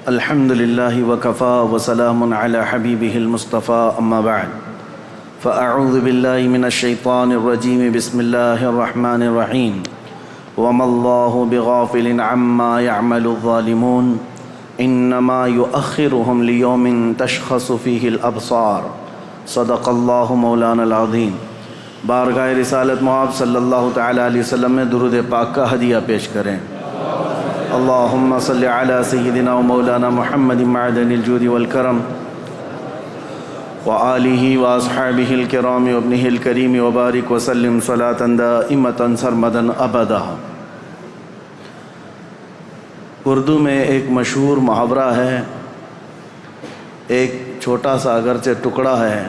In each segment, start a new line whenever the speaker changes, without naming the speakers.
الحمد لله وكفى وسلام على حبيبه المصطفى أما بعد فأعوذ بالله من الشيطان الرجيم بسم الله الرحمن الرحيم وما الله بغافل عما يعمل الظالمون إنما يؤخرهم ليوم تشخص فيه الأبصار صدق الله مولانا العظيم۔ بارگاہ رسالت محمد صلی اللہ تعالی علیہ وسلم میں درود پاک کا ہدیہ پیش کریں۔ اللہم صلی علی سیدنا و مولانا محمد معدن الجود والکرم وآلہ واصحابہ الکرام وابنہ الکریم وبارک وسلم صلاة دائمة سرمدا ابدا۔ اردو میں ایک مشہور محاورہ ہے، ایک چھوٹا سا اگرچہ ٹکڑا ہے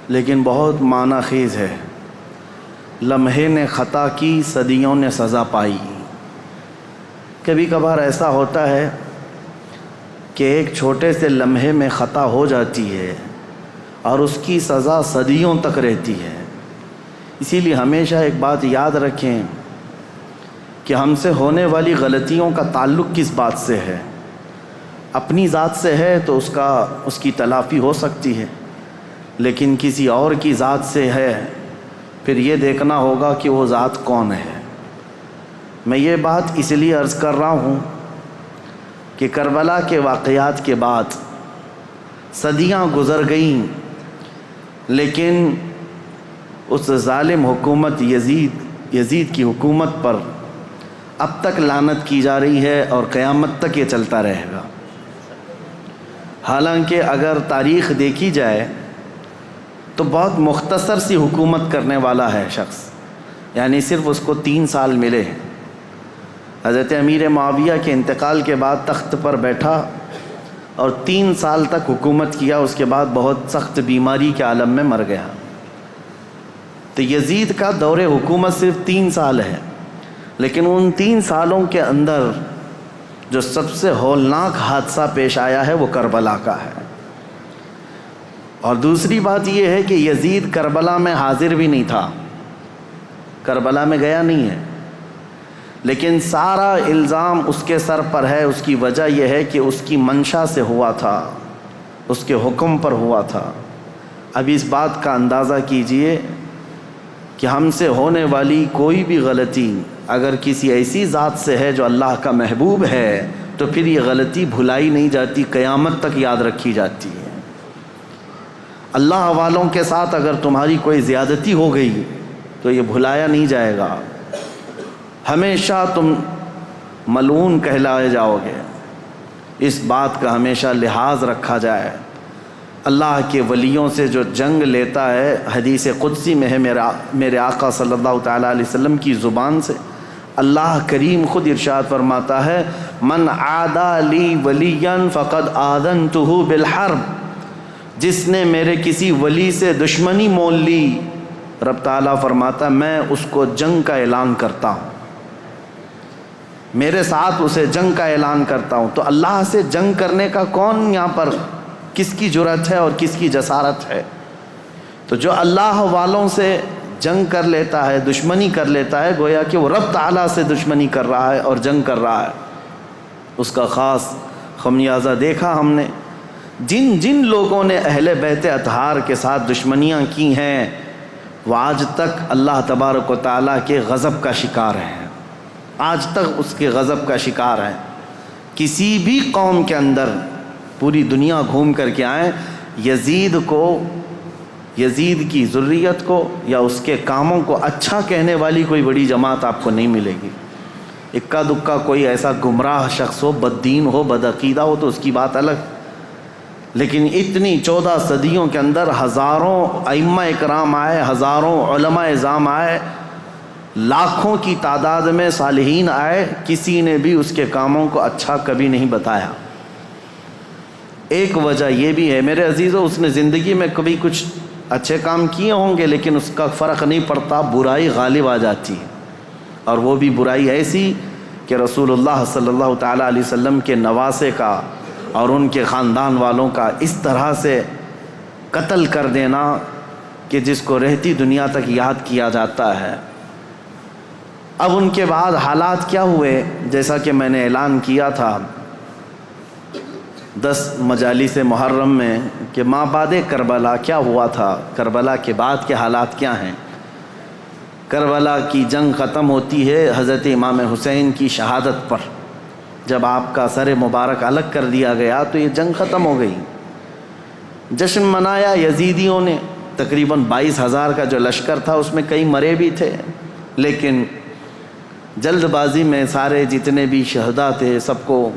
لیکن بہت معنی خیز ہے۔ لمحے نے خطا کی صدیوں نے سزا پائی۔ کبھی کبھار ایسا ہوتا ہے کہ ایک چھوٹے سے لمحے میں خطا ہو جاتی ہے اور اس کی سزا صدیوں تک رہتی ہے۔ اسی لیے ہمیشہ ایک بات یاد رکھیں کہ ہم سے ہونے والی غلطیوں کا تعلق کس بات سے ہے۔ اپنی ذات سے ہے تو اس کی تلافی ہو سکتی ہے، لیکن کسی اور کی ذات سے ہے پھر یہ دیکھنا ہوگا کہ وہ ذات کون ہے۔ میں یہ بات اس لیے عرض کر رہا ہوں کہ کربلا کے واقعات کے بعد صدیاں گزر گئیں، لیکن اس ظالم حکومت یزید کی حکومت پر اب تک لعنت کی جا رہی ہے اور قیامت تک یہ چلتا رہے گا۔ حالانکہ اگر تاریخ دیکھی جائے تو بہت مختصر سی حکومت کرنے والا ہے شخص، یعنی صرف اس کو 3 سال ملے۔ حضرت امیر معاویہ کے انتقال کے بعد تخت پر بیٹھا اور 3 سال تک حکومت کیا، اس کے بعد بہت سخت بیماری کے عالم میں مر گیا۔ تو یزید کا دور حکومت صرف 3 سال ہے، لیکن ان 3 سالوں کے اندر جو سب سے ہولناک حادثہ پیش آیا ہے وہ کربلا کا ہے۔ اور دوسری بات یہ ہے کہ یزید کربلا میں حاضر بھی نہیں تھا، کربلا میں گیا نہیں ہے، لیکن سارا الزام اس کے سر پر ہے۔ اس کی وجہ یہ ہے کہ اس کی منشا سے ہوا تھا، اس کے حکم پر ہوا تھا۔ اب اس بات کا اندازہ کیجئے کہ ہم سے ہونے والی کوئی بھی غلطی اگر کسی ایسی ذات سے ہے جو اللہ کا محبوب ہے تو پھر یہ غلطی بھلائی نہیں جاتی، قیامت تک یاد رکھی جاتی ہے۔ اللہ والوں کے ساتھ اگر تمہاری کوئی زیادتی ہو گئی تو یہ بھلایا نہیں جائے گا، ہمیشہ تم ملعون کہلائے جاؤ گے۔ اس بات کا ہمیشہ لحاظ رکھا جائے۔ اللہ کے ولیوں سے جو جنگ لیتا ہے، حدیث قدسی میں ہے میرے آقا صلی اللہ تعالیٰ علیہ وسلم کی زبان سے، اللہ کریم خود ارشاد فرماتا ہے من عادی لی ولیا فقد آذنتہ بالحرب، جس نے میرے کسی ولی سے دشمنی مول لی، رب تعالیٰ فرماتا میں اس کو جنگ کا اعلان کرتا ہوں، میرے ساتھ اسے جنگ کا اعلان کرتا ہوں۔ تو اللہ سے جنگ کرنے کا کون یہاں پر کس کی جرأت ہے اور کس کی جسارت ہے؟ تو جو اللہ والوں سے جنگ کر لیتا ہے، دشمنی کر لیتا ہے، گویا کہ وہ رب تعالیٰ سے دشمنی کر رہا ہے اور جنگ کر رہا ہے۔ اس کا خاص خمیازہ دیکھا ہم نے۔ جن لوگوں نے اہل بیت اطہار کے ساتھ دشمنیاں کی ہیں وہ آج تک اللہ تبارک و تعالیٰ کے غضب کا شکار ہیں، آج تک اس کے غضب کا شکار ہیں۔ کسی بھی قوم کے اندر پوری دنیا گھوم کر کے آئیں، یزید کی ذریت کو یا اس کے کاموں کو اچھا کہنے والی کوئی بڑی جماعت آپ کو نہیں ملے گی۔ اکا دکا کوئی ایسا گمراہ شخص ہو، بد دین ہو، بد عقیدہ ہو تو اس کی بات الگ، لیکن اتنی 14 صدیوں کے اندر ہزاروں ائمہ اکرام آئے، ہزاروں علماء اعظام آئے، لاکھوں کی تعداد میں صالحین آئے، کسی نے بھی اس کے کاموں کو اچھا کبھی نہیں بتایا۔ ایک وجہ یہ بھی ہے میرے عزیزو، اس نے زندگی میں کبھی کچھ اچھے کام کیے ہوں گے لیکن اس کا فرق نہیں پڑتا، برائی غالب آ جاتی ہے، اور وہ بھی برائی ایسی کہ رسول اللہ صلی اللہ تعالیٰ علیہ وسلم کے نواسے کا اور ان کے خاندان والوں کا اس طرح سے قتل کر دینا کہ جس کو رہتی دنیا تک یاد کیا جاتا ہے۔ اب ان کے بعد حالات کیا ہوئے؟ جیسا کہ میں نے اعلان کیا تھا 10 مجالس محرم میں کہ ما بعد کربلا کیا ہوا تھا، کربلا کے بعد کے حالات کیا ہیں۔ کربلا کی جنگ ختم ہوتی ہے حضرت امام حسین کی شہادت پر۔ جب آپ کا سر مبارک الگ کر دیا گیا تو یہ جنگ ختم ہو گئی۔ جشن منایا یزیدیوں نے، تقریباً 22,000 کا جو لشکر تھا اس میں کئی مرے بھی تھے، لیکن جلد بازی میں سارے جتنے بھی شہداء تھے سب کو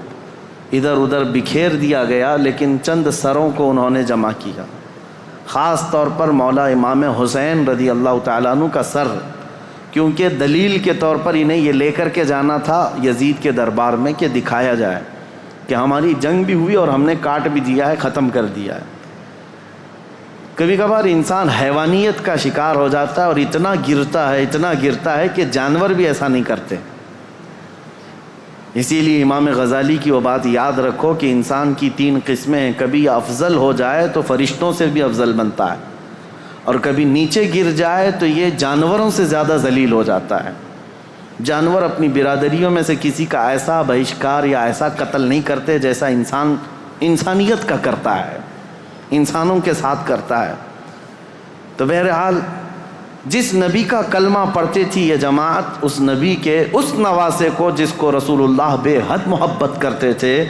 ادھر ادھر بکھیر دیا گیا، لیکن چند سروں کو انہوں نے جمع کیا، خاص طور پر مولا امام حسین رضی اللہ تعالیٰ عنہ کا سر، کیونکہ دلیل کے طور پر انہیں یہ لے کر کے جانا تھا یزید کے دربار میں کہ دکھایا جائے کہ ہماری جنگ بھی ہوئی اور ہم نے کاٹ بھی دیا ہے، ختم کر دیا ہے۔ کبھی کبھار انسان حیوانیت کا شکار ہو جاتا ہے اور اتنا گرتا ہے کہ جانور بھی ایسا نہیں کرتے۔ اسی لیے امام غزالی کی وہ بات یاد رکھو کہ انسان کی 3 قسمیں ہیں، کبھی افضل ہو جائے تو فرشتوں سے بھی افضل بنتا ہے، اور کبھی نیچے گر جائے تو یہ جانوروں سے زیادہ ذلیل ہو جاتا ہے۔ جانور اپنی برادریوں میں سے کسی کا ایسا بہشکار یا ایسا قتل نہیں کرتے جیسا انسان انسانیت کا کرتا ہے، انسانوں کے ساتھ کرتا ہے۔ تو بہرحال جس نبی کا کلمہ پڑھتی تھی یہ جماعت، اس نبی کے اس نواسے کو جس کو رسول اللہ بے حد محبت کرتے تھے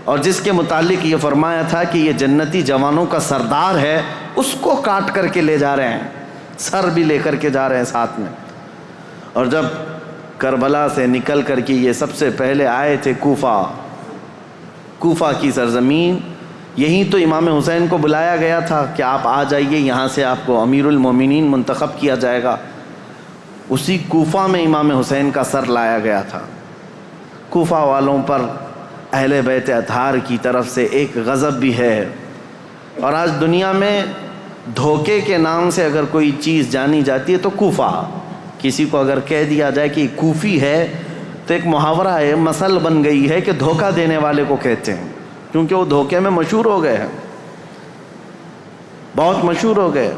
اور جس کے متعلق یہ فرمایا تھا کہ یہ جنتی جوانوں کا سردار ہے، اس کو کاٹ کر کے لے جا رہے ہیں، سر بھی لے کر کے جا رہے ہیں ساتھ میں۔ اور جب کربلا سے نکل کر کے یہ سب سے پہلے آئے تھے کوفہ کی سرزمین، یہیں تو امام حسین کو بلایا گیا تھا کہ آپ آ جائیے، یہاں سے آپ کو امیر المومنین منتخب کیا جائے گا۔ اسی کوفہ میں امام حسین کا سر لایا گیا تھا۔ کوفہ والوں پر اہل بیت اطہار کی طرف سے ایک غضب بھی ہے، اور آج دنیا میں دھوکے کے نام سے اگر کوئی چیز جانی جاتی ہے تو کوفہ، کسی کو اگر کہہ دیا جائے کہ کوفی ہے تو ایک محاورہ ہے، مثل بن گئی ہے کہ دھوکہ دینے والے کو کہتے ہیں، کیونکہ وہ دھوکے میں مشہور ہو گئے ہیں، بہت مشہور ہو گئے۔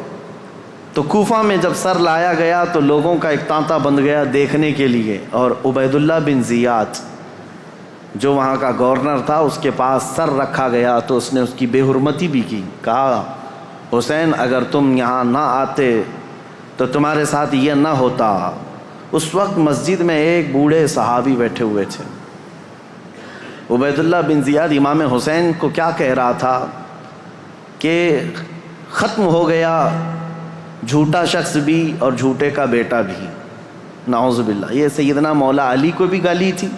تو کوفہ میں جب سر لایا گیا تو لوگوں کا ایک تانتا بند گیا دیکھنے کے لیے، اور عبید اللہ بن زیاد جو وہاں کا گورنر تھا اس کے پاس سر رکھا گیا تو اس نے اس کی بے حرمتی بھی کی، کہا حسین اگر تم یہاں نہ آتے تو تمہارے ساتھ یہ نہ ہوتا۔ اس وقت مسجد میں ایک بوڑھے صحابی بیٹھے ہوئے تھے۔ عبید اللہ بن زیاد امام حسین کو کیا کہہ رہا تھا کہ ختم ہو گیا جھوٹا شخص بھی اور جھوٹے کا بیٹا بھی، نعوذ باللہ۔ یہ سیدنا مولا علی کو بھی گالی تھی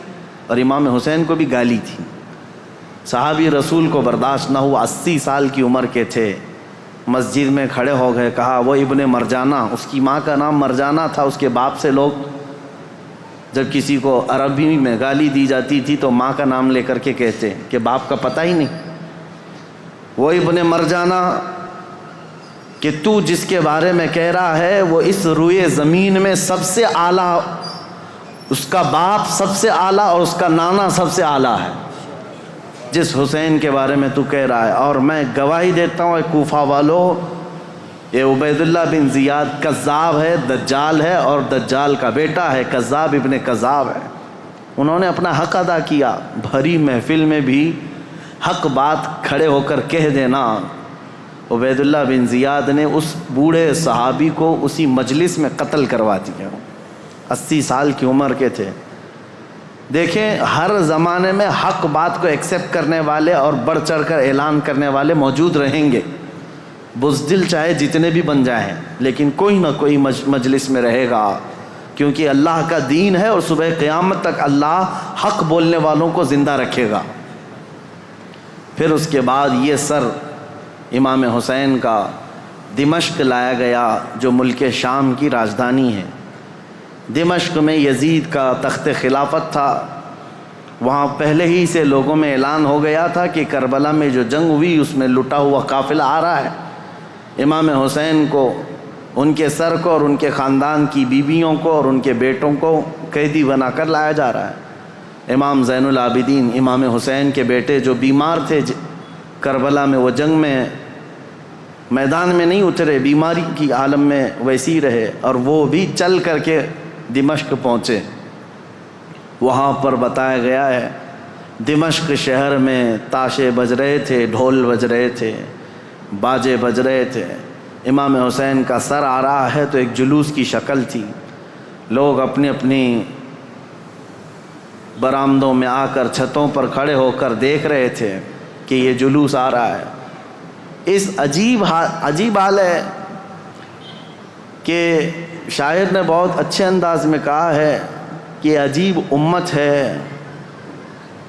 اور امام حسین کو بھی گالی تھی۔ صحابی رسول کو برداشت نہ ہوا، 80 سال کی عمر کے تھے، مسجد میں کھڑے ہو گئے، کہا وہ ابن مرجانہ، اس کی ماں کا نام مرجانہ تھا، اس کے باپ سے لوگ جب کسی کو عربی میں گالی دی جاتی تھی تو ماں کا نام لے کر کے کہتے کہ باپ کا پتہ ہی نہیں۔ وہ ابن مرجانہ کہ تو جس کے بارے میں کہہ رہا ہے وہ اس روئے زمین میں سب سے اعلیٰ، اس کا باپ سب سے اعلیٰ اور اس کا نانا سب سے اعلیٰ ہے، جس حسین کے بارے میں تو کہہ رہا ہے۔ اور میں گواہی دیتا ہوں اے کوفہ والو، یہ عبید اللہ بن زیاد کذاب ہے، دجال ہے، اور دجال کا بیٹا ہے، کذاب ابن کذاب ہے۔ انہوں نے اپنا حق ادا کیا، بھری محفل میں بھی حق بات کھڑے ہو کر کہہ دینا۔ عبید اللہ بن زیاد نے اس بوڑھے صحابی کو اسی مجلس میں قتل کروا دیا، 80 سال کی عمر کے تھے۔ دیکھیں ہر زمانے میں حق بات کو ایکسیپٹ کرنے والے اور بڑھ چڑھ کر اعلان کرنے والے موجود رہیں گے، بزدل چاہے جتنے بھی بن جائیں، لیکن کوئی نہ کوئی مجلس میں رہے گا، کیونکہ اللہ کا دین ہے اور صبح قیامت تک اللہ حق بولنے والوں کو زندہ رکھے گا۔ پھر اس کے بعد یہ سر امام حسین کا دمشق لایا گیا جو ملک شام کی راجدھانی ہے۔ دمشق میں یزید کا تخت خلافت تھا، وہاں پہلے ہی سے لوگوں میں اعلان ہو گیا تھا کہ کربلا میں جو جنگ ہوئی اس میں لٹا ہوا قافلہ آ رہا ہے، امام حسین کو، ان کے سر کو اور ان کے خاندان کی بیویوں کو اور ان کے بیٹوں کو قیدی بنا کر لایا جا رہا ہے۔ امام زین العابدین امام حسین کے بیٹے جو بیمار تھے کربلا میں، وہ جنگ میں میدان میں نہیں اترے، بیماری کی عالم میں ویسی رہے، اور وہ بھی چل کر کے دمشق پہنچے. وہاں پر بتایا گیا ہے دمشق شہر میں تاشے بج رہے تھے، ڈھول بج رہے تھے، باجے بج رہے تھے. امام حسین کا سر آ رہا ہے تو ایک جلوس کی شکل تھی. لوگ اپنی اپنی برآمدوں میں آ کر چھتوں پر کھڑے ہو کر دیکھ رہے تھے کہ یہ جلوس آ رہا ہے. اس عجیب حال ہے کہ شاعر نے بہت اچھے انداز میں کہا ہے کہ عجیب امت ہے،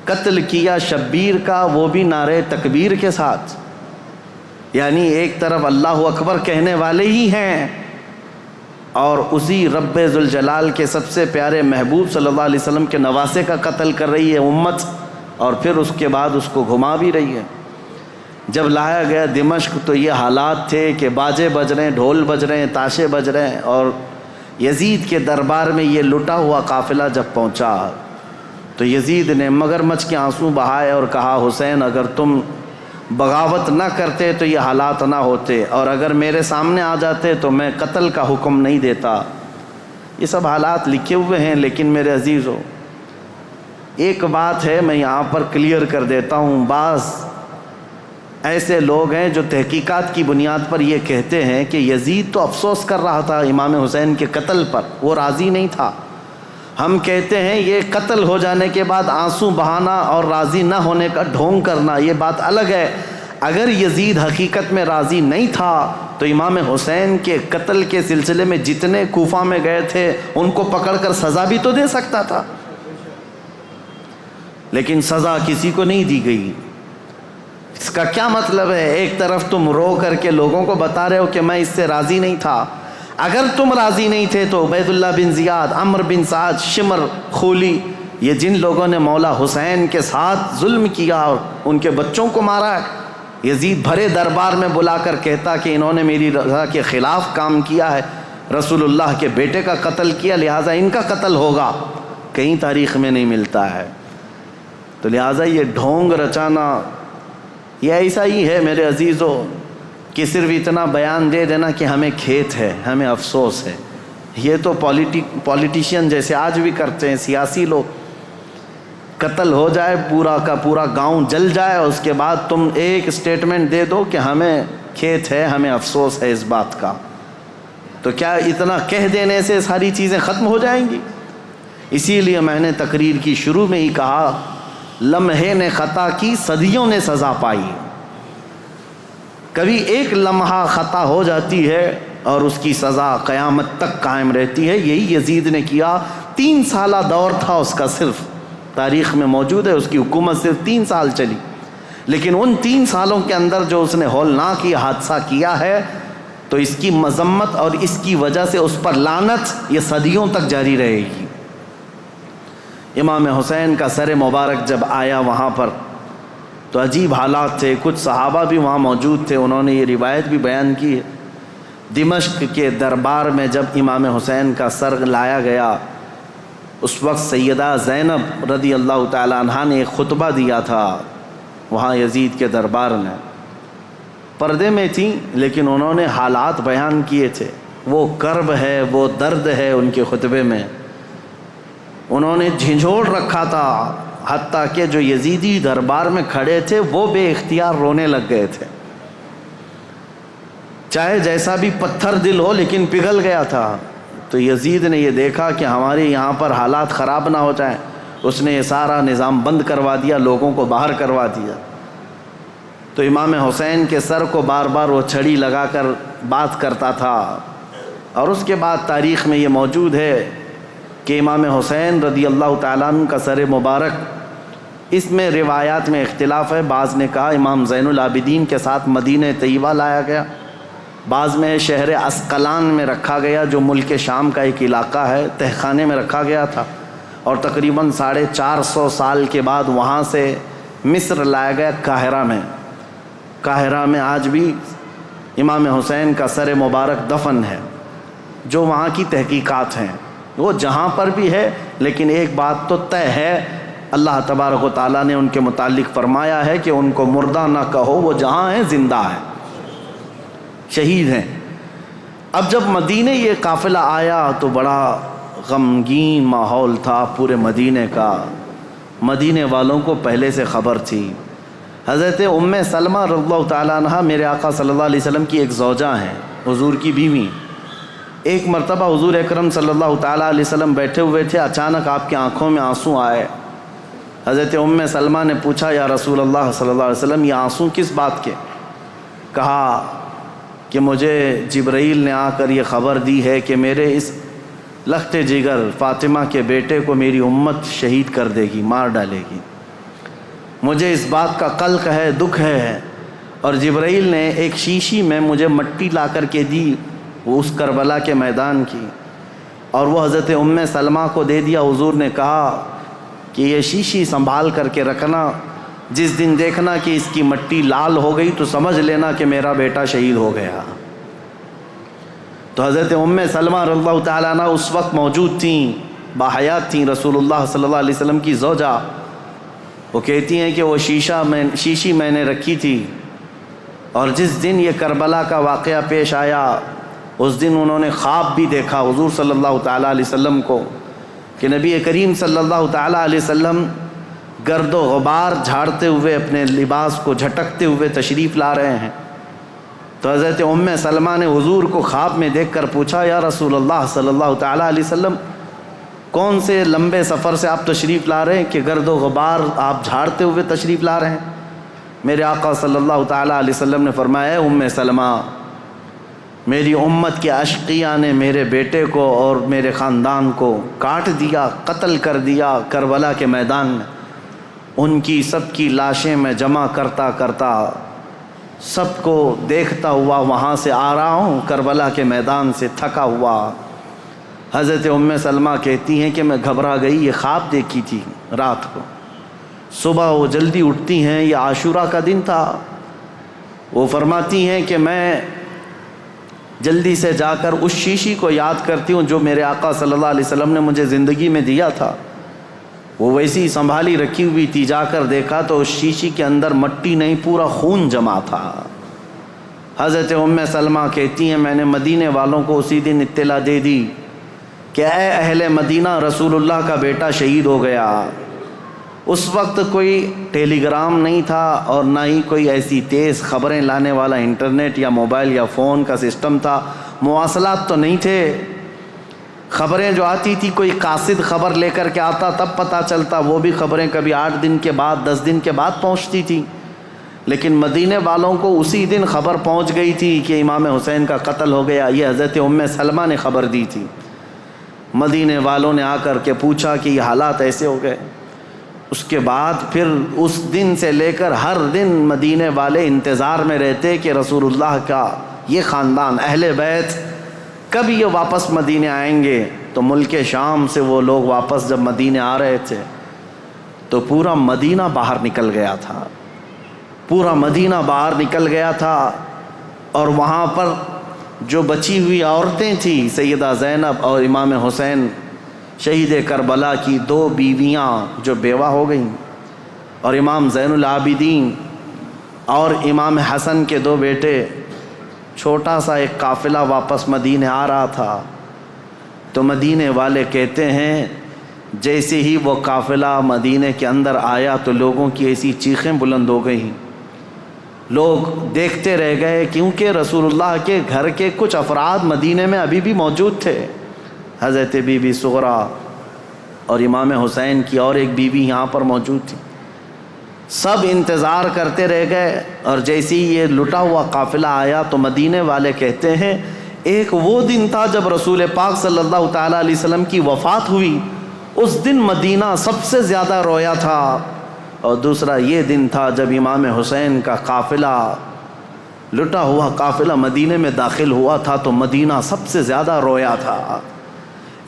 قتل کیا شبیر کا وہ بھی نعرے تکبیر کے ساتھ. یعنی ایک طرف اللہ اکبر کہنے والے ہی ہیں اور اسی رب ذوالجلال کے سب سے پیارے محبوب صلی اللہ علیہ وسلم کے نواسے کا قتل کر رہی ہے امت، اور پھر اس کے بعد اس کو گھما بھی رہی ہے. جب لایا گیا دمشق تو یہ حالات تھے کہ باجے بج رہے ہیں، ڈھول بج رہے ہیں، تاشے بج رہے ہیں. اور یزید کے دربار میں یہ لٹا ہوا قافلہ جب پہنچا تو یزید نے مگرمچھ کے آنسو بہائے اور کہا حسین اگر تم بغاوت نہ کرتے تو یہ حالات نہ ہوتے، اور اگر میرے سامنے آ جاتے تو میں قتل کا حکم نہیں دیتا. یہ سب حالات لکھے ہوئے ہیں. لیکن میرے عزیزو ایک بات ہے میں یہاں پر کلیئر کر دیتا ہوں. بعض ایسے لوگ ہیں جو تحقیقات کی بنیاد پر یہ کہتے ہیں کہ یزید تو افسوس کر رہا تھا امام حسین کے قتل پر، وہ راضی نہیں تھا. ہم کہتے ہیں یہ قتل ہو جانے کے بعد آنسو بہانا اور راضی نہ ہونے کا ڈھونگ کرنا یہ بات الگ ہے. اگر یزید حقیقت میں راضی نہیں تھا تو امام حسین کے قتل کے سلسلے میں جتنے کوفہ میں گئے تھے ان کو پکڑ کر سزا بھی تو دے سکتا تھا، لیکن سزا کسی کو نہیں دی گئی. اس کا کیا مطلب ہے؟ ایک طرف تم رو کر کے لوگوں کو بتا رہے ہو کہ میں اس سے راضی نہیں تھا. اگر تم راضی نہیں تھے تو عبید اللہ بن زیاد، عمر بن سعد، شمر، خولی، یہ جن لوگوں نے مولا حسین کے ساتھ ظلم کیا اور ان کے بچوں کو مارا ہے، یزید بھرے دربار میں بلا کر کہتا کہ انہوں نے میری رضا کے خلاف کام کیا ہے، رسول اللہ کے بیٹے کا قتل کیا، لہٰذا ان کا قتل ہوگا. کہیں تاریخ میں نہیں ملتا ہے. تو لہٰذا یہ ڈھونگ رچانا یہ ایسا ہی ہے میرے عزیزو کہ صرف اتنا بیان دے دینا کہ ہمیں کھیت ہے، ہمیں افسوس ہے. یہ تو پولیٹیشین جیسے آج بھی کرتے ہیں سیاسی لوگ. قتل ہو جائے، پورا کا پورا گاؤں جل جائے، اور اس کے بعد تم ایک اسٹیٹمنٹ دے دو کہ ہمیں کھیت ہے، ہمیں افسوس ہے اس بات کا. تو کیا اتنا کہہ دینے سے ساری چیزیں ختم ہو جائیں گی؟ اسی لیے میں نے تقریر کی شروع میں ہی کہا لمحے نے خطا کی صدیوں نے سزا پائی. کبھی ایک لمحہ خطا ہو جاتی ہے اور اس کی سزا قیامت تک قائم رہتی ہے. یہی یزید نے کیا. 3 سالہ دور تھا اس کا، صرف تاریخ میں موجود ہے اس کی حکومت صرف 3 سال چلی، لیکن ان 3 سالوں کے اندر جو اس نے ہولناک یہ حادثہ کیا ہے تو اس کی مذمت اور اس کی وجہ سے اس پر لعنت یہ صدیوں تک جاری رہے گی. امام حسین کا سر مبارک جب آیا وہاں پر تو عجیب حالات تھے. کچھ صحابہ بھی وہاں موجود تھے، انہوں نے یہ روایت بھی بیان کی ہے. دمشق کے دربار میں جب امام حسین کا سر لایا گیا اس وقت سیدہ زینب رضی اللہ تعالی عنہا نے ایک خطبہ دیا تھا وہاں یزید کے دربار میں. پردے میں تھیں لیکن انہوں نے حالات بیان کیے تھے. وہ کرب ہے، وہ درد ہے ان کے خطبے میں. انہوں نے جھنجھوڑ رکھا تھا، حتیٰ کہ جو یزیدی دربار میں کھڑے تھے وہ بے اختیار رونے لگ گئے تھے. چاہے جیسا بھی پتھر دل ہو لیکن پگھل گیا تھا. تو یزید نے یہ دیکھا کہ ہمارے یہاں پر حالات خراب نہ ہو جائیں، اس نے یہ سارا نظام بند کروا دیا، لوگوں کو باہر کروا دیا. تو امام حسین کے سر کو بار بار وہ چھڑی لگا کر بات کرتا تھا. اور اس کے بعد تاریخ میں یہ موجود ہے کہ امام حسین رضی اللہ تعالیٰ عنہ کا سر مبارک، اس میں روایات میں اختلاف ہے. بعض نے کہا امام زین العابدین کے ساتھ مدینہ طیبہ لایا گیا، بعض میں شہر اسقلان میں رکھا گیا جو ملک شام کا ایک علاقہ ہے، تہخانے میں رکھا گیا تھا. اور تقریباً 450 سال کے بعد وہاں سے مصر لایا گیا قاہرہ میں. قاہرہ میں آج بھی امام حسین کا سر مبارک دفن ہے. جو وہاں کی تحقیقات ہیں وہ جہاں پر بھی ہے، لیکن ایک بات تو طے ہے، اللہ تبارک و تعالیٰ نے ان کے متعلق فرمایا ہے کہ ان کو مردہ نہ کہو، وہ جہاں ہیں زندہ ہیں، شہید ہیں. اب جب مدینے یہ قافلہ آیا تو بڑا غمگین ماحول تھا پورے مدینے کا، مدینے والوں کو پہلے سے خبر تھی۔ حضرت ام سلمہ رضی اللہ تعالیٰ عنہ میرے آقا صلی اللہ علیہ وسلم کی ایک زوجہ ہیں، حضور کی بیوی۔ ایک مرتبہ حضور اکرم صلی اللہ تعالیٰ علیہ وسلم بیٹھے ہوئے تھے، اچانک آپ کی آنکھوں میں آنسو آئے۔ حضرت ام سلمہ نے پوچھا یا رسول اللہ صلی اللہ علیہ وسلم یہ آنسو کس بات کے؟ کہا کہ مجھے جبرائیل نے آ کر یہ خبر دی ہے کہ میرے اس لخت جگر فاطمہ کے بیٹے کو میری امت شہید کر دے گی، مار ڈالے گی۔ مجھے اس بات کا قلق ہے، دکھ ہے، اور جبرائیل نے ایک شیشی میں مجھے مٹی لا کر کے دی وہ اس کربلا کے میدان کی، اور وہ حضرت ام سلمہ کو دے دیا۔ حضور نے کہا کہ یہ شیشی سنبھال کر کے رکھنا، جس دن دیکھنا کہ اس کی مٹی لال ہو گئی تو سمجھ لینا کہ میرا بیٹا شہید ہو گیا۔ تو حضرت ام سلمہ رضی اللہ تعالیٰ عنہ اس وقت موجود تھیں، باحیات تھیں، رسول اللہ صلی اللہ علیہ وسلم کی زوجہ۔ وہ کہتی ہیں کہ وہ شیشی میں نے رکھی تھی، اور جس دن یہ کربلا کا واقعہ پیش آیا اس دن انہوں نے خواب بھی دیکھا حضور صلی اللہ تعالیٰ علیہ وسلم کو کہ نبی کریم صلی اللہ تعالیٰ علیہ وسلم گرد و غبار جھاڑتے ہوئے اپنے لباس کو جھٹکتے ہوئے تشریف لا رہے ہیں۔ تو حضرت ام سلمہ نے حضور کو خواب میں دیکھ کر پوچھا یا رسول اللہ صلی اللہ تعالیٰ علیہ وسلم کون سے لمبے سفر سے آپ تشریف لا رہے ہیں کہ گرد و غبار آپ جھاڑتے ہوئے تشریف لا رہے ہیں؟ میرے آقا صلی اللہ تعالیٰ علیہ وسلم نے فرمایا ام سلمہ میری امت کے اشقیاء نے میرے بیٹے کو اور میرے خاندان کو کاٹ دیا، قتل کر دیا کربلا کے میدان میں۔ ان کی سب کی لاشیں میں جمع کرتا کرتا سب کو دیکھتا ہوا وہاں سے آ رہا ہوں، کربلا کے میدان سے تھکا ہوا۔ حضرت ام سلمہ کہتی ہیں کہ میں گھبرا گئی، یہ خواب دیکھی تھی رات کو۔ صبح وہ جلدی اٹھتی ہیں، یہ عاشورہ کا دن تھا۔ وہ فرماتی ہیں کہ میں جلدی سے جا کر اس شیشی کو یاد کرتی ہوں جو میرے آقا صلی اللہ علیہ وسلم نے مجھے زندگی میں دیا تھا، وہ ویسی سنبھالی رکھی ہوئی تھی۔ جا کر دیکھا تو اس شیشی کے اندر مٹی نہیں، پورا خون جمع تھا۔ حضرت ام سلمہ کہتی ہیں میں نے مدینے والوں کو اسی دن اطلاع دے دی کہ اے اہل مدینہ رسول اللہ کا بیٹا شہید ہو گیا۔ اس وقت کوئی ٹیلی گرام نہیں تھا اور نہ ہی کوئی ایسی تیز خبریں لانے والا انٹرنیٹ یا موبائل یا فون کا سسٹم تھا، مواصلات تو نہیں تھے۔ خبریں جو آتی تھی کوئی قاصد خبر لے کر کے آتا تب پتہ چلتا، وہ بھی خبریں کبھی 8 دن کے بعد 10 دن کے بعد پہنچتی تھی، لیکن مدینے والوں کو اسی دن خبر پہنچ گئی تھی کہ امام حسین کا قتل ہو گیا۔ یہ حضرت ام سلمہ نے خبر دی تھی۔ مدینے والوں نے آ کر کے پوچھا کہ یہ حالات ایسے ہو گئے۔ اس کے بعد پھر اس دن سے لے کر ہر دن مدینے والے انتظار میں رہتے کہ رسول اللہ کا یہ خاندان اہل بیت کب یہ واپس مدینے آئیں گے۔ تو ملک شام سے وہ لوگ واپس جب مدینے آ رہے تھے تو پورا مدینہ باہر نکل گیا تھا، پورا مدینہ باہر نکل گیا تھا، اور وہاں پر جو بچی ہوئی عورتیں تھیں سیدہ زینب اور امام حسین شہید کربلا کی 2 بیویاں جو بیوہ ہو گئیں، اور امام زین العابدین اور امام حسن کے 2 بیٹے، چھوٹا سا ایک قافلہ واپس مدینے آ رہا تھا۔ تو مدینے والے کہتے ہیں جیسے ہی وہ قافلہ مدینے کے اندر آیا تو لوگوں کی ایسی چیخیں بلند ہو گئیں، لوگ دیکھتے رہ گئے، کیونکہ رسول اللہ کے گھر کے کچھ افراد مدینے میں ابھی بھی موجود تھے۔ حضرت بی بی صغرا اور امام حسین کی اور ایک بیوی یہاں پر موجود تھی۔ سب انتظار کرتے رہ گئے، اور جیسے ہی یہ لٹا ہوا قافلہ آیا تو مدینے والے کہتے ہیں ایک وہ دن تھا جب رسول پاک صلی اللہ تعالیٰ علیہ وسلم کی وفات ہوئی، اس دن مدینہ سب سے زیادہ رویا تھا، اور دوسرا یہ دن تھا جب امام حسین کا قافلہ لٹا ہوا قافلہ مدینے میں داخل ہوا تھا تو مدینہ سب سے زیادہ رویا تھا۔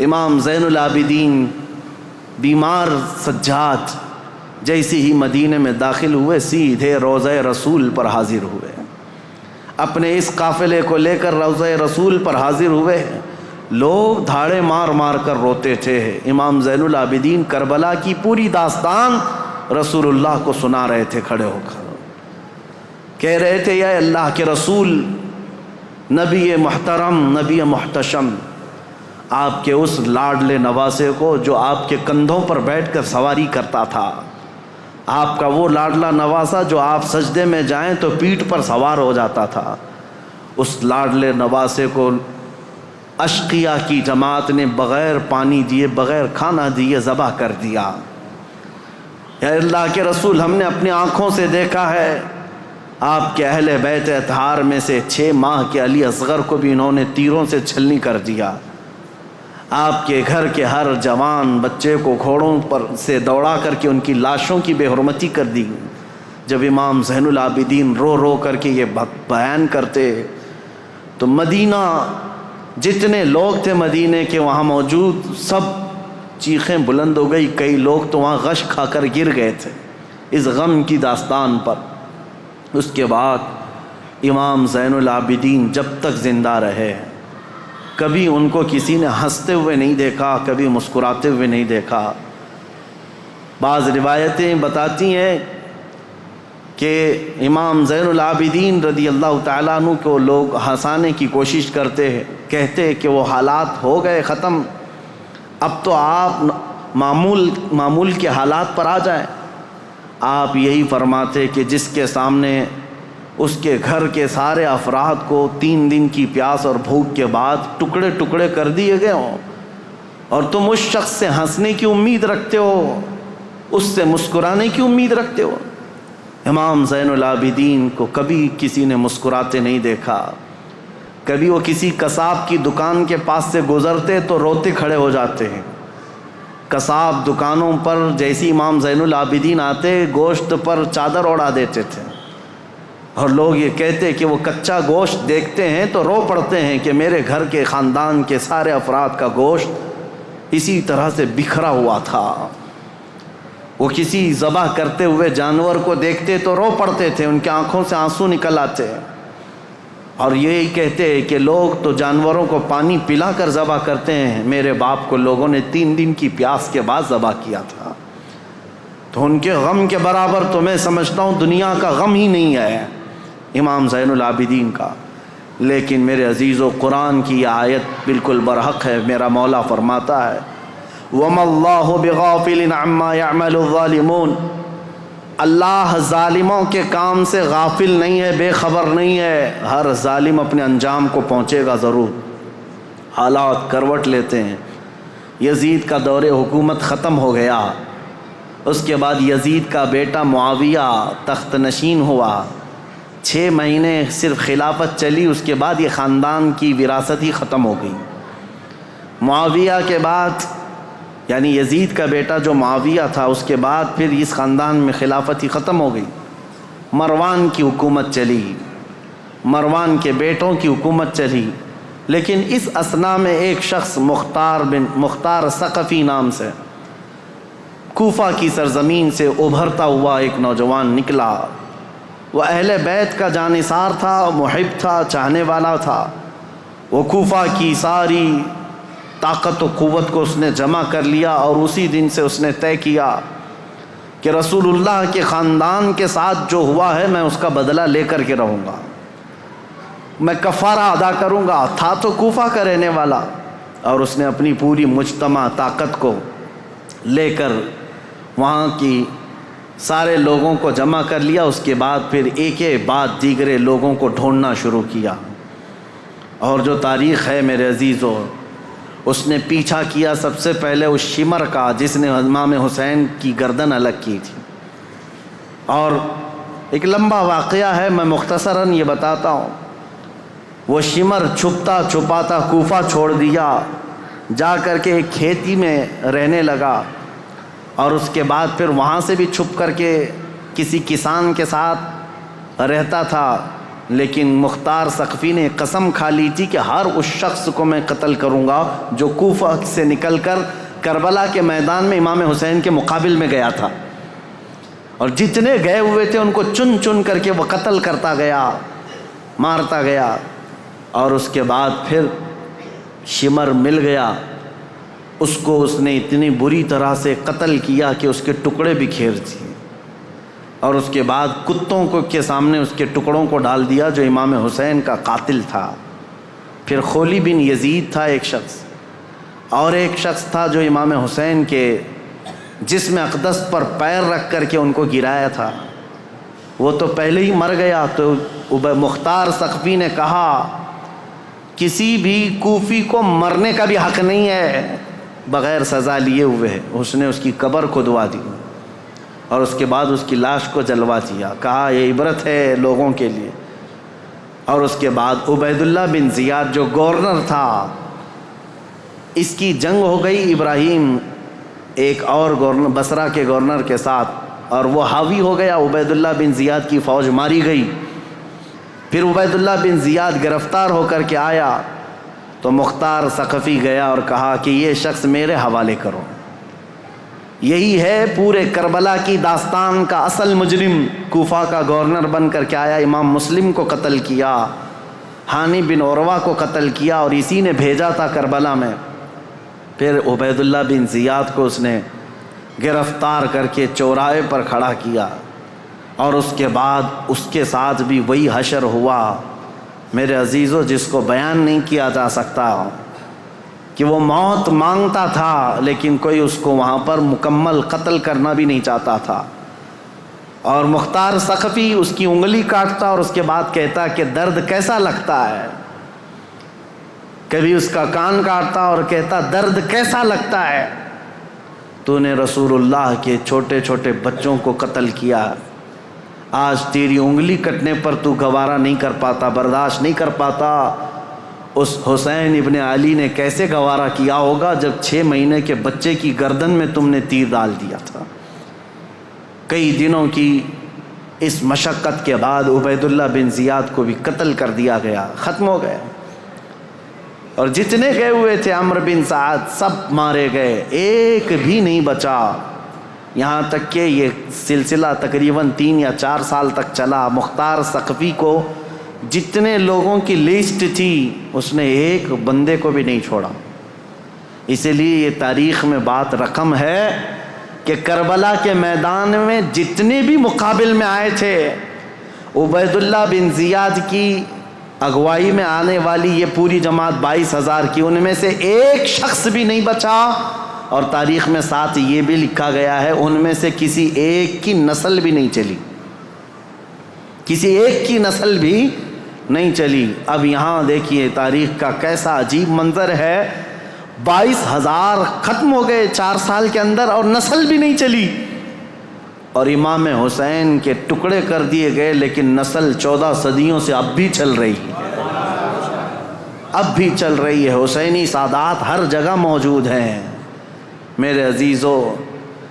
امام زین العابدین بیمار سجاد جیسے ہی مدینے میں داخل ہوئے سیدھے روضہ رسول پر حاضر ہوئے، اپنے اس قافلے کو لے کر روضہ رسول پر حاضر ہوئے۔ لوگ دھاڑے مار مار کر روتے تھے۔ امام زین العابدین کربلا کی پوری داستان رسول اللہ کو سنا رہے تھے کھڑے ہو کر، کہہ رہے تھے یا اللہ کے رسول، نبی محترم، نبی محتشم، آپ کے اس لاڈلے نواسے کو جو آپ کے کندھوں پر بیٹھ کر سواری کرتا تھا، آپ کا وہ لاڈلا نواسا جو آپ سجدے میں جائیں تو پیٹھ پر سوار ہو جاتا تھا، اس لاڈلے نواسے کو اشقیاء کی جماعت نے بغیر پانی دیے، بغیر کھانا دیے ذبح کر دیا۔ یا اللہ کے رسول، ہم نے اپنی آنکھوں سے دیکھا ہے آپ کے اہل بیت اطہار میں سے 6 ماہ کے علی اصغر کو بھی انہوں نے تیروں سے چھلنی کر دیا۔ آپ کے گھر کے ہر جوان بچے کو گھوڑوں پر سے دوڑا کر کے ان کی لاشوں کی بے حرمتی کر دی۔ جب امام زین العابدین رو رو کر کے یہ بیان کرتے تو مدینہ، جتنے لوگ تھے مدینے کے وہاں موجود، سب چیخیں بلند ہو گئی۔ کئی لوگ تو وہاں غش کھا کر گر گئے تھے اس غم کی داستان پر۔ اس کے بعد امام زین العابدین جب تک زندہ رہے، کبھی ان کو کسی نے ہنستے ہوئے نہیں دیکھا، کبھی مسکراتے ہوئے نہیں دیکھا۔ بعض روایتیں بتاتی ہیں کہ امام زین العابدین رضی اللہ تعالیٰ عنہ کو لوگ ہنسانے کی کوشش کرتے ہیں، کہتے کہ وہ حالات ہو گئے ختم، اب تو آپ معمول کے حالات پر آ جائیں۔ آپ یہی فرماتے کہ جس کے سامنے اس کے گھر کے سارے افراد کو 3 دن کی پیاس اور بھوک کے بعد ٹکڑے ٹکڑے کر دیے گئے ہوں، اور تم اس شخص سے ہنسنے کی امید رکھتے ہو، اس سے مسکرانے کی امید رکھتے ہو۔ امام زین العابدین کو کبھی کسی نے مسکراتے نہیں دیکھا۔ کبھی وہ کسی قصاب کی دکان کے پاس سے گزرتے تو روتے کھڑے ہو جاتے ہیں۔ قصاب دکانوں پر جیسی امام زین العابدین آتے، گوشت پر چادر اڑا دیتے تھے، اور لوگ یہ کہتے کہ وہ کچا گوشت دیکھتے ہیں تو رو پڑتے ہیں کہ میرے گھر کے خاندان کے سارے افراد کا گوشت اسی طرح سے بکھرا ہوا تھا۔ وہ کسی ذبح کرتے ہوئے جانور کو دیکھتے تو رو پڑتے تھے، ان کی آنکھوں سے آنسو نکل آتے، اور یہی کہتے کہ لوگ تو جانوروں کو پانی پلا کر ذبح کرتے ہیں، میرے باپ کو لوگوں نے 3 دن کی پیاس کے بعد ذبح کیا تھا۔ تو ان کے غم کے برابر تو میں سمجھتا ہوں دنیا کا غم ہی نہیں ہے امام زین العابدین کا۔ لیکن میرے عزیزو، قرآن کی یہ آیت بالکل برحق ہے۔ میرا مولا فرماتا ہے وَمَا اللَّهُ بِغَافِلٍ عَمَّا يَعْمَلُ الظَّالِمُونَ، اللہ ظالموں کے کام سے غافل نہیں ہے، بے خبر نہیں ہے۔ ہر ظالم اپنے انجام کو پہنچے گا ضرور۔ حالات کروٹ لیتے ہیں۔ یزید کا دور حکومت ختم ہو گیا، اس کے بعد یزید کا بیٹا معاویہ تخت نشین ہوا۔ 6 مہینے صرف خلافت چلی، اس کے بعد یہ خاندان کی وراثت ہی ختم ہو گئی۔ معاویہ کے بعد، یعنی یزید کا بیٹا جو معاویہ تھا، اس کے بعد پھر اس خاندان میں خلافت ہی ختم ہو گئی۔ مروان کی حکومت چلی، مروان کے بیٹوں کی حکومت چلی، لیکن اس اثنا میں ایک شخص مختار ثقفی نام سے کوفہ کی سرزمین سے ابھرتا ہوا ایک نوجوان نکلا۔ وہ اہل بیت کا جانثار تھا، محب تھا، چاہنے والا تھا۔ وہ کوفہ کی ساری طاقت و قوت کو اس نے جمع کر لیا، اور اسی دن سے اس نے طے کیا کہ رسول اللہ کے خاندان کے ساتھ جو ہوا ہے میں اس کا بدلہ لے کر کے رہوں گا، میں کفارہ ادا کروں گا۔ تھا تو کوفہ کا رہنے والا، اور اس نے اپنی پوری مجتمع طاقت کو لے کر وہاں کی سارے لوگوں کو جمع کر لیا۔ اس کے بعد پھر ایک بعد دیگرے لوگوں کو ڈھونڈنا شروع کیا، اور جو تاریخ ہے میرے عزیزو، اس نے پیچھا کیا سب سے پہلے اس شمر کا جس نے امام حسین کی گردن الگ کی تھی۔ اور ایک لمبا واقعہ ہے، میں مختصراً یہ بتاتا ہوں۔ وہ شمر چھپتا چھپاتا کوفہ چھوڑ دیا، جا کر کے ایک کھیتی میں رہنے لگا، اور اس کے بعد پھر وہاں سے بھی چھپ کر کے کسی کسان کے ساتھ رہتا تھا۔ لیکن مختار ثقفی نے قسم کھا لی تھی کہ ہر اس شخص کو میں قتل کروں گا جو کوفہ سے نکل کر کربلا کے میدان میں امام حسین کے مقابل میں گیا تھا، اور جتنے گئے ہوئے تھے ان کو چن چن کر کے وہ قتل کرتا گیا، مارتا گیا۔ اور اس کے بعد پھر شمر مل گیا، اس کو اس نے اتنی بری طرح سے قتل کیا کہ اس کے ٹکڑے بکھیر دیے، اور اس کے بعد کتوں کو کے سامنے اس کے ٹکڑوں کو ڈال دیا جو امام حسین کا قاتل تھا۔ پھر خولی بن یزید تھا ایک شخص، اور ایک شخص تھا جو امام حسین کے جسم اقدس پر پیر رکھ کر کے ان کو گرایا تھا، وہ تو پہلے ہی مر گیا۔ تو مختار ثقفی نے کہا کسی بھی کوفی کو مرنے کا بھی حق نہیں ہے بغیر سزا لیے ہوئے ہے۔ اس نے اس کی قبر کھدوا دی اور اس کے بعد اس کی لاش کو جلوا دیا، کہا یہ عبرت ہے لوگوں کے لیے۔ اور اس کے بعد عبید اللہ بن زیاد جو گورنر تھا، اس کی جنگ ہو گئی ابراہیم ایک اور گورنر بصرہ کے گورنر کے ساتھ، اور وہ حاوی ہو گیا، عبید اللہ بن زیاد کی فوج ماری گئی۔ پھر عبید اللہ بن زیاد گرفتار ہو کر کے آیا تو مختار ثقفی گیا اور کہا کہ یہ شخص میرے حوالے کرو، یہی ہے پورے کربلا کی داستان کا اصل مجرم۔ کوفہ کا گورنر بن کر کے آیا، امام مسلم کو قتل کیا، ہانی بن عروہ کو قتل کیا، اور اسی نے بھیجا تھا کربلا میں۔ پھر عبید اللہ بن زیاد کو اس نے گرفتار کر کے چوراہے پر کھڑا کیا، اور اس کے بعد اس کے ساتھ بھی وہی حشر ہوا میرے عزیزو، جس کو بیان نہیں کیا جا سکتا، کہ وہ موت مانگتا تھا لیکن کوئی اس کو وہاں پر مکمل قتل کرنا بھی نہیں چاہتا تھا۔ اور مختار ثقفی اس کی انگلی کاٹتا اور اس کے بعد کہتا کہ درد کیسا لگتا ہے، کبھی اس کا کان کاٹتا اور کہتا درد کیسا لگتا ہے، تو نے رسول اللہ کے چھوٹے چھوٹے بچوں کو قتل کیا، آج تیری انگلی کٹنے پر تو گوارا نہیں کر پاتا، برداشت نہیں کر پاتا۔ اس حسین ابن علی نے کیسے گوارا کیا ہوگا جب 6 مہینے کے بچے کی گردن میں تم نے تیر ڈال دیا تھا۔ کئی دنوں کی اس مشقت کے بعد عبید اللہ بن زیاد کو بھی قتل کر دیا گیا، ختم ہو گیا، اور جتنے گئے ہوئے تھے عمرو بن سعد سب مارے گئے، ایک بھی نہیں بچا۔ یہاں تک کہ یہ سلسلہ تقریباً 3 یا 4 سال تک چلا۔ مختار ثقفی کو جتنے لوگوں کی لسٹ تھی اس نے ایک بندے کو بھی نہیں چھوڑا۔ اسی لیے یہ تاریخ میں بات رقم ہے کہ کربلا کے میدان میں جتنے بھی مقابل میں آئے تھے، عبید اللہ بن زیاد کی اگوائی میں آنے والی یہ پوری جماعت 22,000 کی، ان میں سے ایک شخص بھی نہیں بچا، اور تاریخ میں ساتھ یہ بھی لکھا گیا ہے ان میں سے کسی ایک کی نسل بھی نہیں چلی، کسی ایک کی نسل بھی نہیں چلی۔ اب یہاں دیکھیے تاریخ کا کیسا عجیب منظر ہے، 22,000 ختم ہو گئے 4 سال کے اندر اور نسل بھی نہیں چلی، اور امام حسین کے ٹکڑے کر دیے گئے، لیکن نسل 14 صدیوں سے اب بھی چل رہی ہے، اب بھی چل رہی ہے۔ حسینی سادات ہر جگہ موجود ہیں میرے عزیزو۔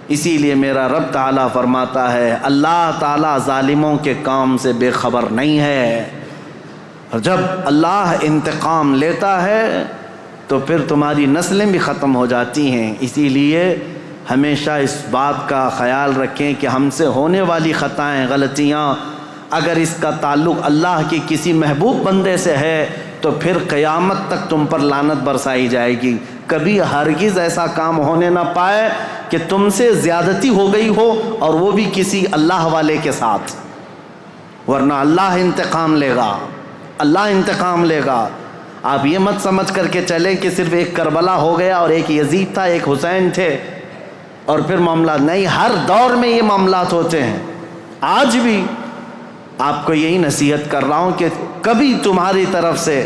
اسی لیے میرا رب تعالیٰ فرماتا ہے اللہ تعالیٰ ظالموں کے کام سے بے خبر نہیں ہے، اور جب اللہ انتقام لیتا ہے تو پھر تمہاری نسلیں بھی ختم ہو جاتی ہیں۔ اسی لیے ہمیشہ اس بات کا خیال رکھیں کہ ہم سے ہونے والی خطائیں، غلطیاں، اگر اس کا تعلق اللہ کی کسی محبوب بندے سے ہے تو پھر قیامت تک تم پر لعنت برسائی جائے گی۔ کبھی ہرگز ایسا کام ہونے نہ پائے کہ تم سے زیادتی ہو گئی ہو اور وہ بھی کسی اللہ والے کے ساتھ، ورنہ اللہ انتقام لے گا، اللہ انتقام لے گا۔ آپ یہ مت سمجھ کر کے چلیں کہ صرف ایک کربلا ہو گیا اور ایک یزید تھا، ایک حسین تھے اور پھر معاملات نہیں، ہر دور میں یہ معاملات ہوتے ہیں۔ آج بھی آپ کو یہی نصیحت کر رہا ہوں کہ کبھی تمہاری طرف سے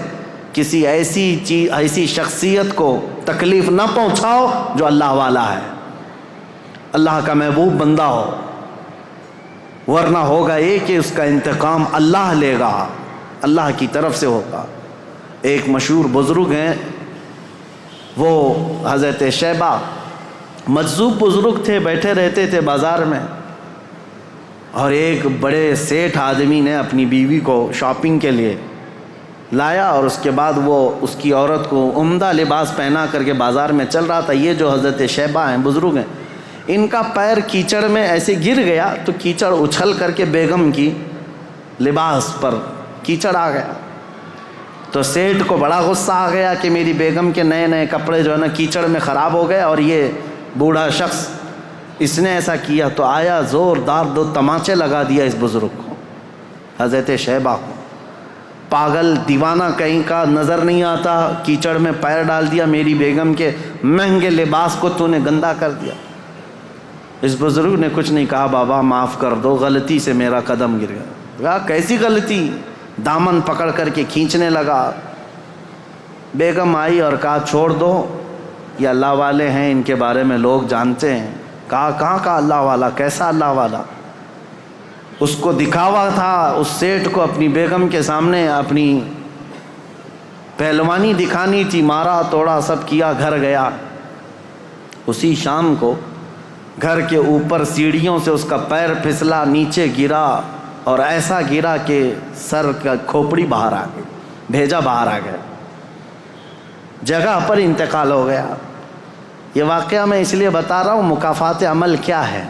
کسی ایسی شخصیت کو تکلیف نہ پہنچاؤ جو اللہ والا ہے، اللہ کا محبوب بندہ ہو، ورنہ ہوگا یہ کہ اس کا انتقام اللہ لے گا، اللہ کی طرف سے ہوگا۔ ایک مشہور بزرگ ہیں، وہ حضرت شیبہ، مجذوب بزرگ تھے، بیٹھے رہتے تھے بازار میں، اور ایک بڑے سیٹھ آدمی نے اپنی بیوی کو شاپنگ کے لیے لایا، اور اس کے بعد وہ اس کی عورت کو عمدہ لباس پہنا کر کے بازار میں چل رہا تھا۔ یہ جو حضرت شیبہ ہیں، بزرگ ہیں، ان کا پیر کیچڑ میں ایسے گر گیا تو کیچڑ اچھل کر کے بیگم کی لباس پر کیچڑ آ گیا، تو سیٹھ کو بڑا غصہ آ گیا کہ میری بیگم کے نئے نئے کپڑے جو ہے نا کیچڑ میں خراب ہو گئے، اور یہ بوڑھا شخص اس نے ایسا کیا، تو آیا زوردار 2 تماچے لگا دیا اس بزرگ کو، حضرت شیبہ کو، پاگل دیوانہ کہیں کا نظر نہیں آتا، کیچڑ میں پیر ڈال دیا، میری بیگم کے مہنگے لباس کو تو نے گندا کر دیا۔ اس بزرگ نے کچھ نہیں کہا، بابا معاف کر دو، غلطی سے میرا قدم گر گیا۔ کہا کیسی غلطی؟ دامن پکڑ کر کے کھینچنے لگا۔ بیگم آئی اور کہا چھوڑ دو، یہ اللہ والے ہیں، ان کے بارے میں لوگ جانتے ہیں۔ کہا کہاں کا اللہ والا؟ کیسا اللہ والا؟ اس کو دکھاوا تھا، اس سیٹھ کو اپنی بیگم کے سامنے اپنی پہلوانی دکھانی تھی، مارا توڑا سب کیا، گھر گیا۔ اسی شام کو گھر کے اوپر سیڑھیوں سے اس کا پیر پھسلا، نیچے گرا اور ایسا گرا کہ سر کا کھوپڑی باہر آ گئی، بھیجا باہر آ گیا، جگہ پر انتقال ہو گیا۔ یہ واقعہ میں اس لیے بتا رہا ہوں، مکافات عمل کیا ہے۔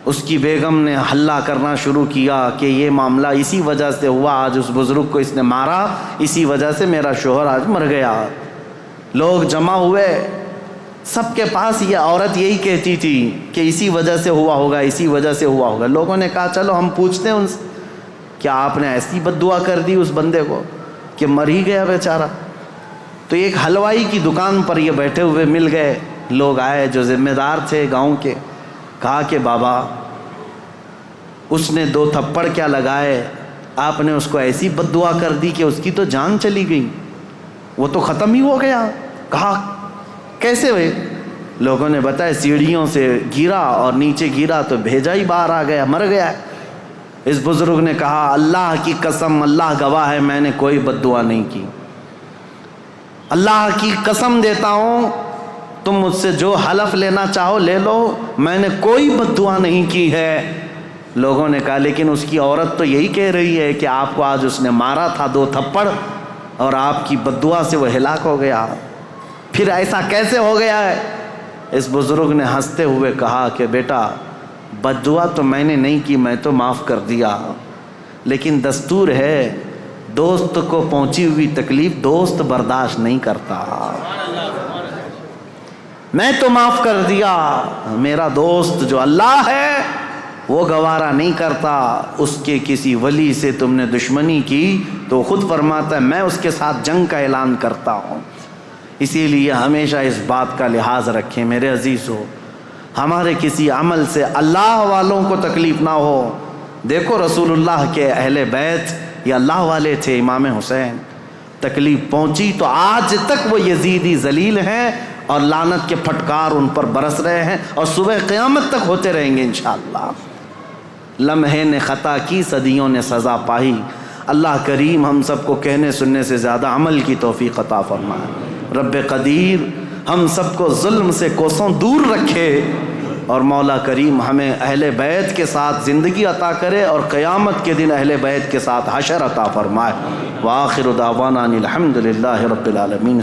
اس کی بیگم نے ہلہ کرنا شروع کیا کہ یہ معاملہ اسی وجہ سے ہوا، آج اس بزرگ کو اس نے مارا، اسی وجہ سے میرا شوہر آج مر گیا۔ لوگ جمع ہوئے، سب کے پاس یہ عورت یہی کہتی تھی کہ اسی وجہ سے ہوا ہوگا، اسی وجہ سے ہوا ہوگا۔ لوگوں نے کہا چلو ہم پوچھتے ہیں ان سے، کیا آپ نے ایسی بد دعا کر دی اس بندے کو کہ مر ہی گیا بیچارہ؟ تو ایک حلوائی کی دکان پر یہ بیٹھے ہوئے مل گئے، لوگ آئے جو ذمہ دار تھے گاؤں کے، کہا کہ بابا اس نے 2 تھپڑ کیا لگائے، آپ نے اس کو ایسی بد دعا کر دی کہ اس کی تو جان چلی گئی، وہ تو ختم ہی ہو گیا۔ کہا کیسے ہوئے؟ لوگوں نے بتایا سیڑھیوں سے گرا اور نیچے گرا تو بھیجا ہی باہر آ گیا، مر گیا۔ اس بزرگ نے کہا اللہ کی قسم، اللہ گواہ ہے، میں نے کوئی بد دعا نہیں کی، اللہ کی قسم دیتا ہوں، تم مجھ سے جو حلف لینا چاہو لے لو، میں نے کوئی بد دعا نہیں کی ہے۔ لوگوں نے کہا لیکن اس کی عورت تو یہی کہہ رہی ہے کہ آپ کو آج اس نے مارا تھا 2 تھپڑ اور آپ کی بد دعا سے وہ ہلاک ہو گیا، پھر ایسا کیسے ہو گیا ہے؟ اس بزرگ نے ہنستے ہوئے کہا کہ بیٹا بد دعا تو میں نے نہیں کی، میں تو معاف کر دیا، لیکن دستور ہے دوست کو پہنچی ہوئی تکلیف دوست برداشت نہیں کرتا۔ میں تو معاف کر دیا، میرا دوست جو اللہ ہے وہ گوارا نہیں کرتا، اس کے کسی ولی سے تم نے دشمنی کی تو خود فرماتا ہے میں اس کے ساتھ جنگ کا اعلان کرتا ہوں۔ اسی لیے ہمیشہ اس بات کا لحاظ رکھیں میرے عزیزو، ہمارے کسی عمل سے اللہ والوں کو تکلیف نہ ہو۔ دیکھو رسول اللہ کے اہل بیت یہ اللہ والے تھے، امام حسین، تکلیف پہنچی تو آج تک وہ یزیدی ذلیل ہیں اور لعنت کے پھٹکار ان پر برس رہے ہیں اور صبح قیامت تک ہوتے رہیں گے انشاءاللہ۔ لمحے نے خطا کی، صدیوں نے سزا پائی۔ اللہ کریم ہم سب کو کہنے سننے سے زیادہ عمل کی توفیق عطا فرمائے۔ رب قدیر ہم سب کو ظلم سے کوسوں دور رکھے اور مولا کریم ہمیں اہل بیت کے ساتھ زندگی عطا کرے اور قیامت کے دن اہل بیت کے ساتھ حشر عطا فرمائے۔ وآخر دعوانا الحمدللہ رب العالمین۔